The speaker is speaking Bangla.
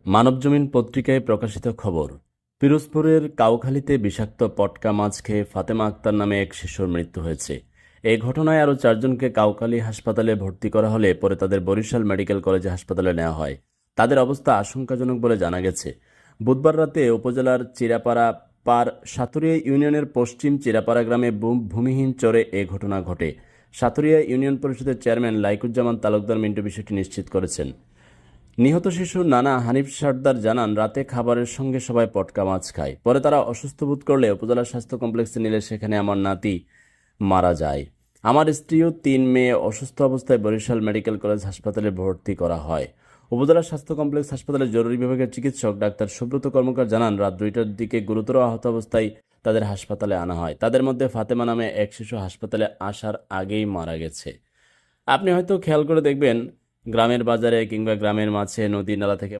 মানবজমিন পত্রিকায় প্রকাশিত খবর, পিরোজপুরের কাউখালীতে বিষাক্ত পটকা মাছ খেয়ে ফাতেমা আক্তার নামে এক শিশুর মৃত্যু হয়েছে। এই ঘটনায় আরও 4 জনকে কাউখালী হাসপাতালে ভর্তি করা হলে পরে তাদের বরিশাল মেডিকেল কলেজ হাসপাতালে নেওয়া হয়। তাদের অবস্থা আশঙ্কাজনক বলে জানা গেছে। বুধবার রাতে উপজেলার চিরাপাড়া পার সাতুরিয়া ইউনিয়নের পশ্চিম চিরাপাড়া গ্রামে ভূমিহীন চরে এ ঘটনা ঘটে। সাতুরিয়া ইউনিয়ন পরিষদের চেয়ারম্যান লাইকুজ্জামান তালুকদার মিন্টু বিষয়টি নিশ্চিত করেছেন। নিহত শিশুর নানা হানিফ সর্দার জানান, রাতে খাবারের সঙ্গে সবাই পটকা মাছ খায়। পরে তারা অসুস্থ বোধ করলে উপজেলা স্বাস্থ্য কমপ্লেক্সে নিলে সেখানে আমার নাতি মারা যায়। আমার স্ত্রী ও 3 মেয়ে অসুস্থ অবস্থায় বরিশাল মেডিকেল কলেজ হাসপাতালে ভর্তি করা হয়। উপজেলা স্বাস্থ্য কমপ্লেক্স হাসপাতালের জরুরি বিভাগের চিকিৎসক ডাক্তার সুব্রত কর্মকার জানান, রাত 2টার দিকে গুরুতর আহত অবস্থায় তাদের হাসপাতালে আনা হয়। তাদের মধ্যে ফাতেমা নামে এক শিশু হাসপাতালে আসার আগেই মারা গেছে। আপনি হয়তো খেয়াল করে দেখবেন, গ্রামের বাজারে কিংবা গ্রামের মাঝে নদী নালা থেকে